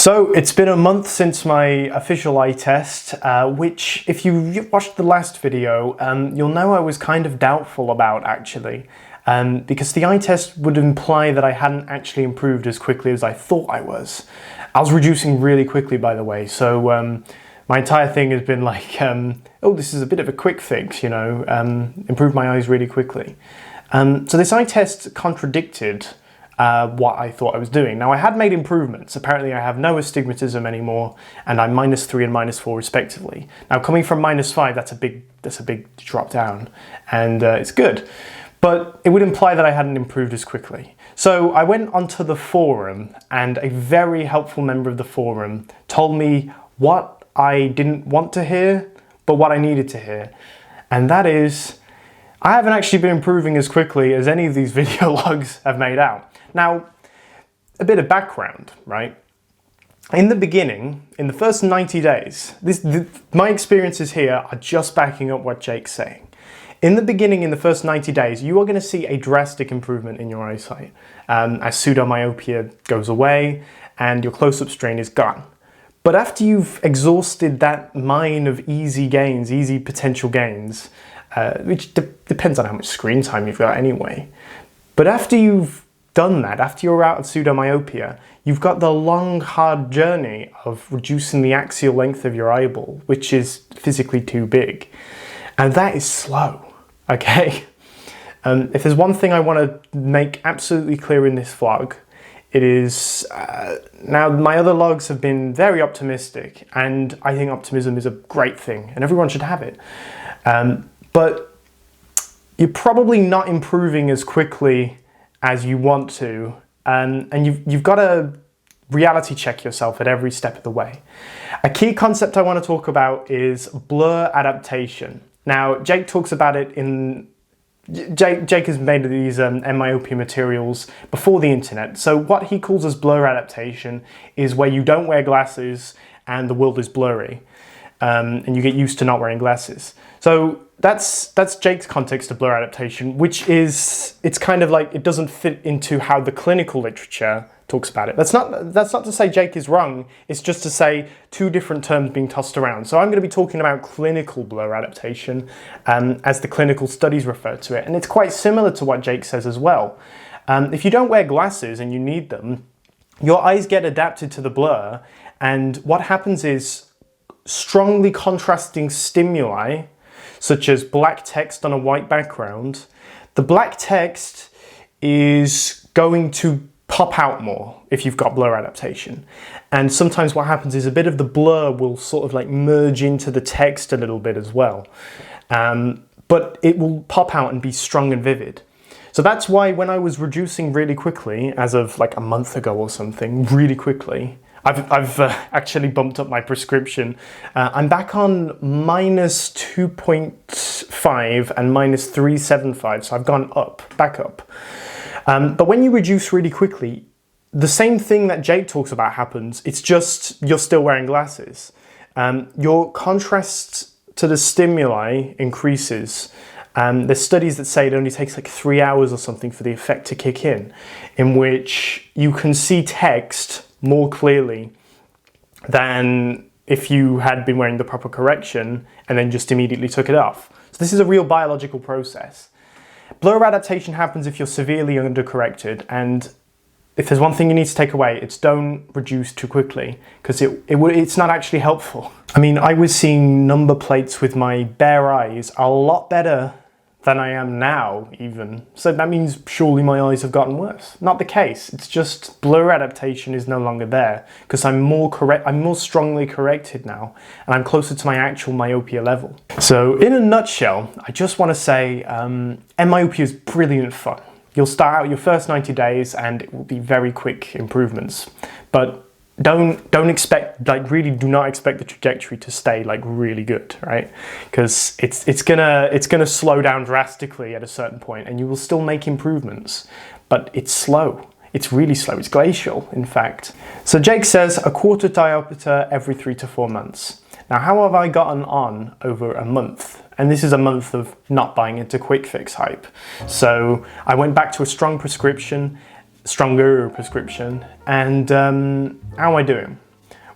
So it's been a month since my official eye test, which if you watched the last video, you'll know I was kind of doubtful about actually, because the eye test would imply that I hadn't actually improved as quickly as I thought I was. I was reducing really quickly, by the way, so my entire thing has been like, oh, this is a bit of a quick fix, you know, improve my eyes really quickly. So this eye test contradicted what I thought I was doing. Now I had made improvements. Apparently I have no astigmatism anymore and I'm -3 and -4 respectively. Now coming from -5, that's a big drop down and it's good. But it would imply that I hadn't improved as quickly. So I went onto the forum and a very helpful member of the forum told me what I didn't want to hear, but what I needed to hear. And that is, I haven't actually been improving as quickly as any of these video logs have made out. Now, a bit of background, right? In the beginning, in the first 90 days, my experiences here are just backing up what Jake's saying. In the beginning, in the first 90 days, you are going to see a drastic improvement in your eyesight as pseudomyopia goes away and your close-up strain is gone. But after you've exhausted that mine of easy gains, easy potential gains, which depends on how much screen time you've got anyway, but after you've done that, after you're out of pseudomyopia, you've got the long, hard journey of reducing the axial length of your eyeball, which is physically too big. And that is slow, okay? If there's one thing I want to make absolutely clear in this vlog, it is, now my other logs have been very optimistic, and I think optimism is a great thing, and everyone should have it. But you're probably not improving as quickly as you want to, and you've got to reality check yourself at every step of the way. A key concept I want to talk about is blur adaptation. Now, Jake talks about it in... Jake has made these Endmyopia materials before the internet, so what he calls as blur adaptation is where you don't wear glasses and the world is blurry, and you get used to not wearing glasses. So that's Jake's context of blur adaptation, which is, it's kind of like, it doesn't fit into how the clinical literature talks about it. That's not to say Jake is wrong, it's just to say two different terms being tossed around. So I'm going to be talking about clinical blur adaptation as the clinical studies refer to it, and it's quite similar to what Jake says as well. If you don't wear glasses and you need them, your eyes get adapted to the blur, and what happens is strongly contrasting stimuli, such as black text on a white background, the black text is going to pop out more if you've got blur adaptation. And sometimes what happens is a bit of the blur will sort of like merge into the text a little bit as well. But it will pop out and be strong and vivid. So that's why when I was reducing really quickly, as of like a month ago or something, really quickly, I've actually bumped up my prescription. I'm back on -2.5 and -375, so I've gone up, back up. But when you reduce really quickly, the same thing that Jake talks about happens, it's just you're still wearing glasses. Your contrast to the stimuli increases. There's studies that say it only takes like 3 hours or something for the effect to kick in which you can see text more clearly than if you had been wearing the proper correction and then just immediately took it off. So this is a real biological process. Blur adaptation happens if you're severely undercorrected, and if there's one thing you need to take away, it's don't reduce too quickly, because it's not actually helpful. I mean, I was seeing number plates with my bare eyes a lot better than I am now, even. So that means surely my eyes have gotten worse. Not the case. It's just blur adaptation is no longer there because I'm more strongly corrected now, and I'm closer to my actual myopia level. So in a nutshell, I just want to say Endmyopia is brilliant fun. You'll start out your first 90 days and it will be very quick improvements, but don't expect, like, really do not expect the trajectory to stay like really good, right? Because it's gonna slow down drastically at a certain point, and you will still make improvements, but it's slow. It's really slow. It's glacial, in fact. So Jake says a quarter diopter every 3 to 4 months. Now, how have I gotten on over a month? And this is a month of not buying into quick fix hype. So I went back to a stronger prescription, and how am I doing?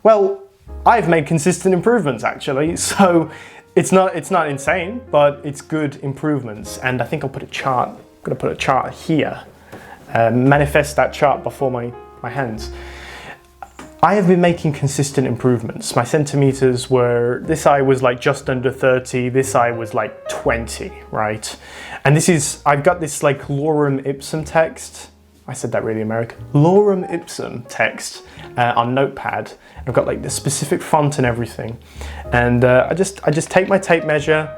Well, I've made consistent improvements actually, so it's not insane, but it's good improvements. And I think I'll put a chart. I'm gonna put a chart here, manifest that chart before my hands. I have been making consistent improvements. My centimeters were, this eye was like just under 30, this eye was like 20, right? And this is, I've got this like lorem ipsum text. I said that really American. Lorem ipsum text on Notepad. I've got like the specific font and everything. And I just take my tape measure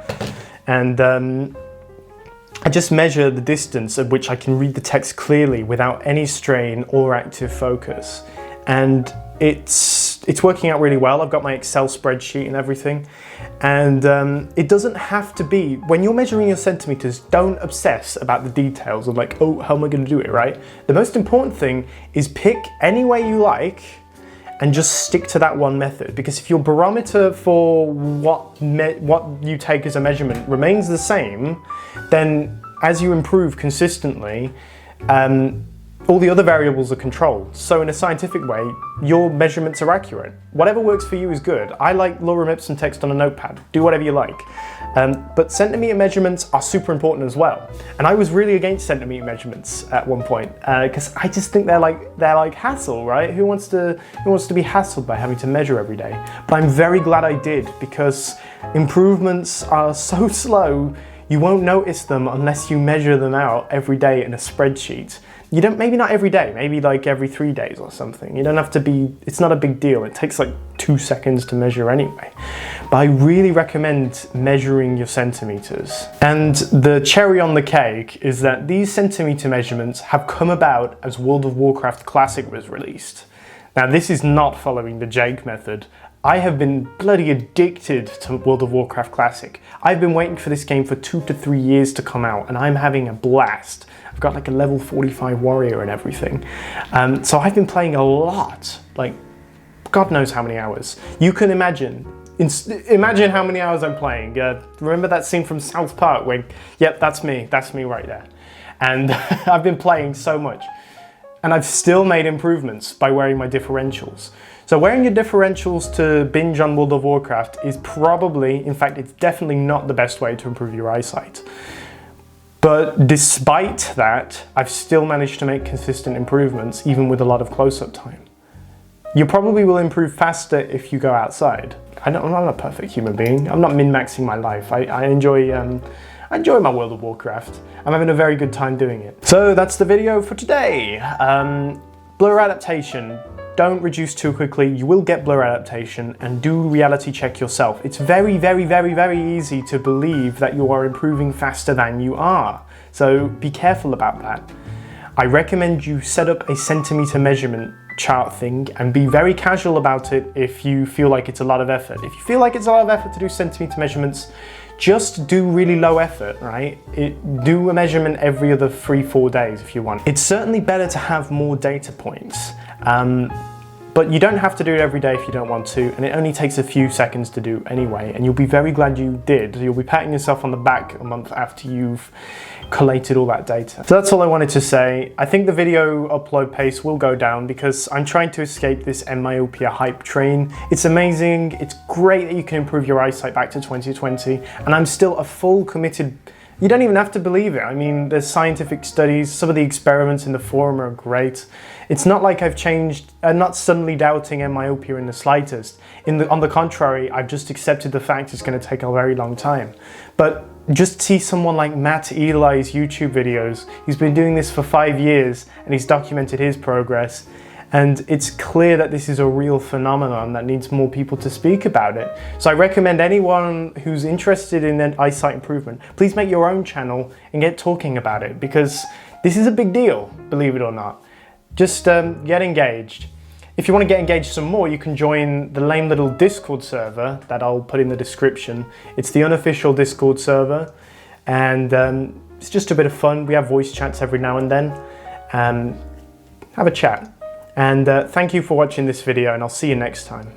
and I just measure the distance at which I can read the text clearly without any strain or active focus. And it's working out really well. I've got my Excel spreadsheet and everything. And it doesn't have to be, when you're measuring your centimeters, don't obsess about the details of like, oh, how am I gonna do it, right? The most important thing is pick any way you like and just stick to that one method. Because if your barometer for what you take as a measurement remains the same, then as you improve consistently, all the other variables are controlled. So in a scientific way, your measurements are accurate. Whatever works for you is good. I like lorem ipsum text on a notepad. Do whatever you like. But centimeter measurements are super important as well. And I was really against centimeter measurements at one point because I just think they're like hassle, right? Who wants to be hassled by having to measure every day? But I'm very glad I did, because improvements are so slow. You won't notice them unless you measure them out every day in a spreadsheet. You don't, maybe not every day, maybe like every 3 days or something. You don't have to be, it's not a big deal. It takes like 2 seconds to measure anyway. But I really recommend measuring your centimeters. And the cherry on the cake is that these centimeter measurements have come about as World of Warcraft Classic was released. Now this is not following the Jake method. I have been bloody addicted to World of Warcraft Classic. I've been waiting for this game for 2 to 3 years to come out, and I'm having a blast. I've got like a level 45 warrior and everything. So I've been playing a lot, like God knows how many hours. You can imagine how many hours I'm playing. Remember that scene from South Park when, yep, that's me right there. And I've been playing so much. And I've still made improvements by wearing my differentials. So wearing your differentials to binge on World of Warcraft is probably, in fact, it's definitely not the best way to improve your eyesight. But despite that, I've still managed to make consistent improvements, even with a lot of close-up time. You probably will improve faster if you go outside. I'm not a perfect human being. I'm not min-maxing my life. I enjoy my World of Warcraft. I'm having a very good time doing it. So that's the video for today. Blur adaptation. Don't reduce too quickly. You will get blur adaptation, and do reality check yourself. It's very, very, very, very easy to believe that you are improving faster than you are. So be careful about that. I recommend you set up a centimeter measurement chart thing and be very casual about it if you feel like it's a lot of effort. If you feel like it's a lot of effort to do centimeter measurements, just do really low effort, right? Do a measurement every other 3-4 days if you want. It's certainly better to have more data points, but you don't have to do it every day if you don't want to, and it only takes a few seconds to do anyway, and you'll be very glad you did. You'll be patting yourself on the back a month after you've collated all that data. So that's all I wanted to say. I think the video upload pace will go down because I'm trying to escape this Endmyopia hype train. It's amazing, it's great that you can improve your eyesight back to 2020, and I'm still a full committed. You don't even have to believe it. I mean, there's scientific studies, some of the experiments in the forum are great. It's not like I've changed, I'm not suddenly doubting Myopia in the slightest. On the contrary, I've just accepted the fact it's going to take a very long time. But just see someone like Matt Eli's YouTube videos. He's been doing this for 5 years and he's documented his progress. And it's clear that this is a real phenomenon that needs more people to speak about it. So I recommend anyone who's interested in an eyesight improvement, please make your own channel and get talking about it, because this is a big deal, believe it or not. Just get engaged. If you want to get engaged some more, you can join the lame little Discord server that I'll put in the description. It's the unofficial Discord server, and it's just a bit of fun. We have voice chats every now and then. Have a chat. And thank you for watching this video, and I'll see you next time.